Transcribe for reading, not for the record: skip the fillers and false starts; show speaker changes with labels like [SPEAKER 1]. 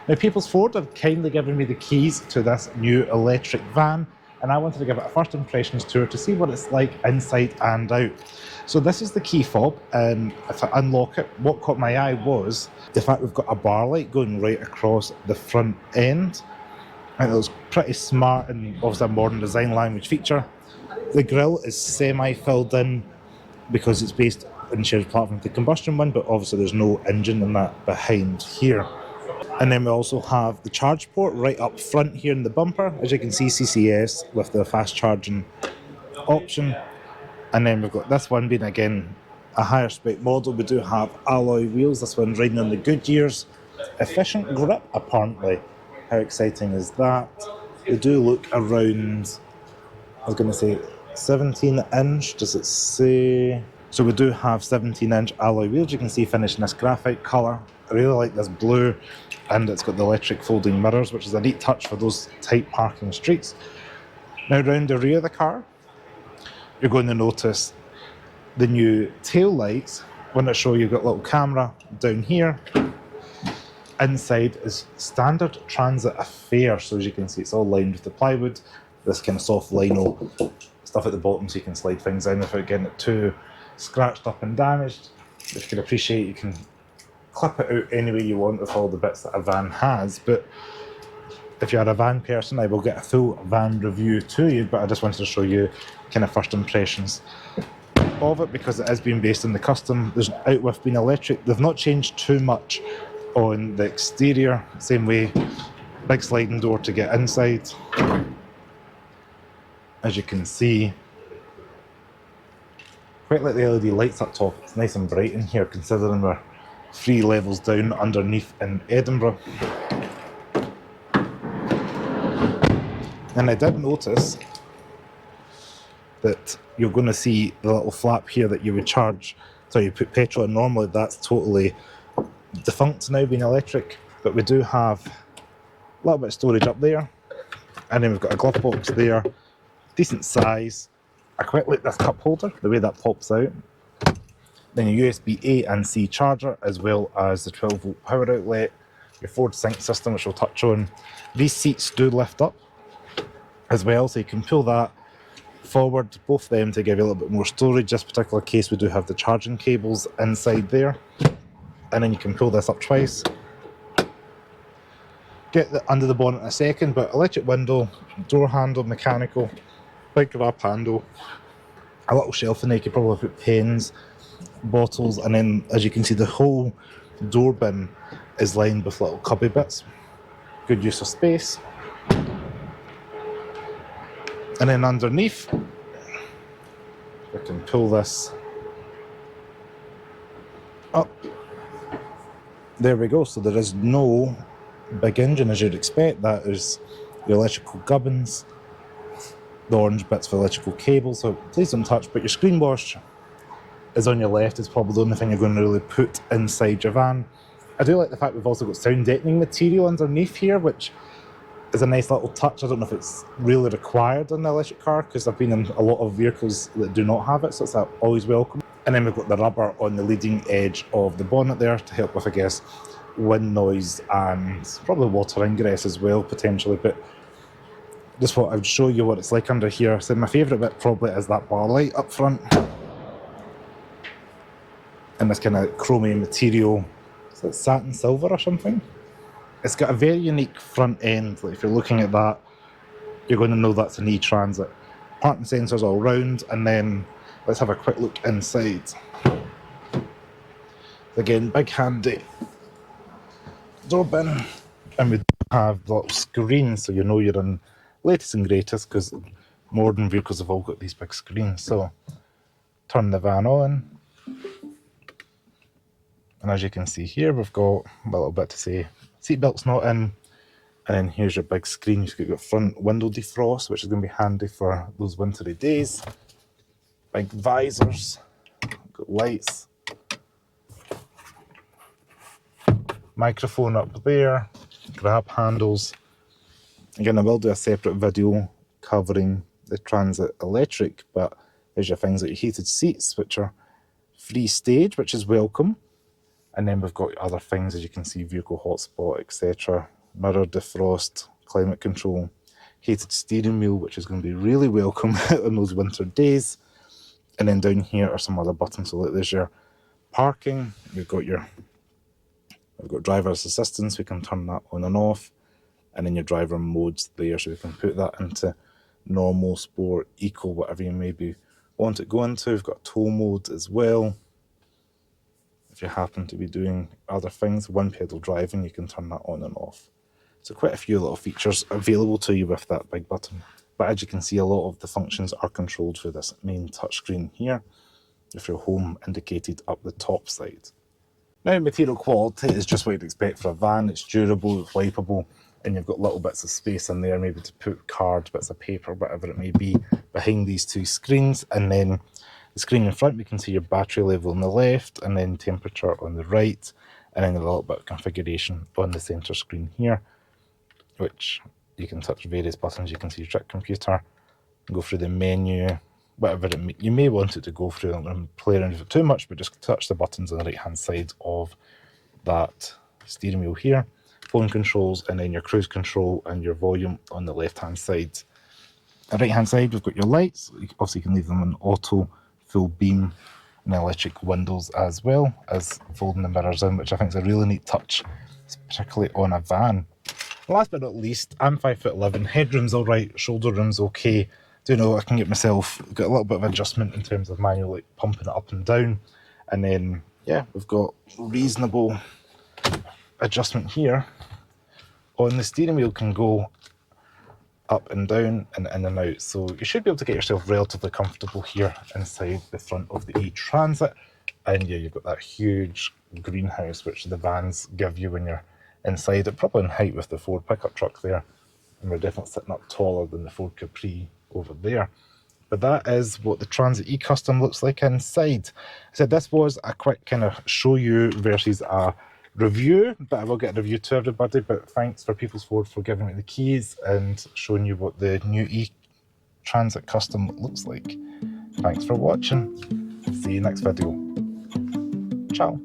[SPEAKER 1] Now, People's Ford have kindly given me the keys to this new electric van, and I wanted to give it a first impressions tour to see what it's like inside and out. So this is the key fob, and if I unlock it, what caught my eye was the fact we've got a bar light going right across the front end. And it was pretty smart and obviously a modern design language feature. The grille is semi-filled in because it's based on shared platform with the combustion one, but obviously there's no engine in that behind here. And then we also have the charge port right up front here in the bumper. As you can see, CCS with the fast charging option. And then we've got this one being, again, a higher spec model. We do have alloy wheels. This one riding on the Goodyears. Efficient grip, apparently. How exciting is that? They do look around, I was going to say 17 inch. Does it say? So we do have 17 inch alloy wheels. You can see finished in this graphite colour. I really like this blue, and it's got the electric folding mirrors, which is a neat touch for those tight parking streets. Now round the rear of the car, you're going to notice the new tail lights. When I show you, you've got a little camera down here. Inside is standard Transit Affair, so as you can see, it's all lined with the plywood. This kind of soft lino stuff at the bottom, so you can slide things in without getting it too scratched up and damaged. If you can appreciate, you can clip it out any way you want with all the bits that a van has. But if you're a van person, I will get a full van review to you, but I just wanted to show you kind of first impressions of it because it is being based on the custom. There's out with being electric. They've not changed too much on the exterior. Same way, big sliding door to get inside. As you can see, quite like the LED lights up top. It's nice and bright in here considering we're 3 levels down underneath in Edinburgh. And I did notice that you're going to see the little flap here that you would charge, so you put petrol in normally. That's totally defunct now, being electric, but we do have a little bit of storage up there, and then we've got a glove box there, decent size. I quite like this cup holder, the way that pops out. Then your USB A and C charger, as well as the 12 volt power outlet, your Ford Sync system, which we'll touch on. These seats do lift up as well, so you can pull that forward, both of them, to give you a little bit more storage. This particular case, we do have the charging cables inside there, and then you can pull this up twice. Get under the bonnet in a second, but electric window, door handle, mechanical, big grab handle, a little shelf in there. You could probably put pens, bottles, and then as you can see, the whole door bin is lined with little cubby bits. Good use of space. And then underneath, we can pull this up. There we go. So there is no big engine as you'd expect. That is the electrical gubbins, the orange bits for electrical cables. So please don't touch, but your screen wash is on your left. It's probably the only thing you're going to really put inside your van. I do like the fact we've also got sound deadening material underneath here, which is a nice little touch. I don't know if it's really required in the electric car, because I've been in a lot of vehicles that do not have it, so it's always welcome. And then we've got the rubber on the leading edge of the bonnet there to help with, I guess, wind noise and probably water ingress as well, potentially. But just thought I would show you what it's like under here. So my favourite bit probably is that bar light up front, and this kind of chromium material. Is it satin silver or something? It's got a very unique front end. Like if you're looking at that, you're going to know that's an E-Transit. Parking sensors all round, and then let's have a quick look inside. Again, big handy door bin, and we have the little screen, so you know you're in latest and greatest, because modern vehicles have all got these big screens. So turn the van on, and as you can see here, we've got a little bit to say seatbelt's not in, and then here's your big screen. You've got front window defrost, which is going to be handy for those wintry days. Big visors, got lights, microphone up there, grab handles. Again, I will do a separate video covering the Transit Electric, but there's your things like your heated seats, which are free stage, which is welcome. And then we've got other things, as you can see, vehicle hotspot, etc. mirror defrost, climate control, heated steering wheel, which is going to be really welcome on those winter days. And then down here are some other buttons. So there's your parking. We've got driver's assistance. We can turn that on and off. And then your driver modes there, so we can put that into normal, sport, eco, whatever you maybe want it go into. We've got tow mode as well. If you happen to be doing other things, one pedal driving, you can turn that on and off. So quite a few little features available to you with that big button. But as you can see, a lot of the functions are controlled through this main touchscreen here, with your home indicated up the top side. Now, material quality is just what you'd expect for a van. It's durable, it's wipeable, and you've got little bits of space in there, maybe to put cards, bits of paper, whatever it may be, behind these two screens. And then the screen in front, we can see your battery level on the left, and then temperature on the right, and then a little bit of configuration on the centre screen here, which you can touch various buttons. You can see your trip computer, go through the menu, whatever you may want it to go through. I'm not going to play around with it too much, but just touch the buttons on the right hand side of that steering wheel here. Phone controls, and then your cruise control and your volume on the left hand side. On the right hand side, we've got your lights. Obviously, you can leave them on auto, full beam, and electric windows, as well as folding the mirrors in, which I think is a really neat touch, particularly on a van. Last but not least, I'm 5'11", headroom's all right, shoulder room's okay. Do know I can get myself, got a little bit of adjustment in terms of manually pumping it up and down. And then, yeah, we've got reasonable adjustment here. On the steering wheel can go up and down and in and out. So you should be able to get yourself relatively comfortable here inside the front of the E-Transit. And yeah, you've got that huge greenhouse which the vans give you when you're inside it, probably in height with the Ford pickup truck there. And we're definitely sitting up taller than the Ford Capri over there. But that is what the Transit E-Custom looks like inside. I said this was a quick kind of show you versus a review, but I will get a review to everybody. But thanks for People's Ford for giving me the keys and showing you what the new E-Transit Custom looks like. Thanks for watching. See you next video. Ciao.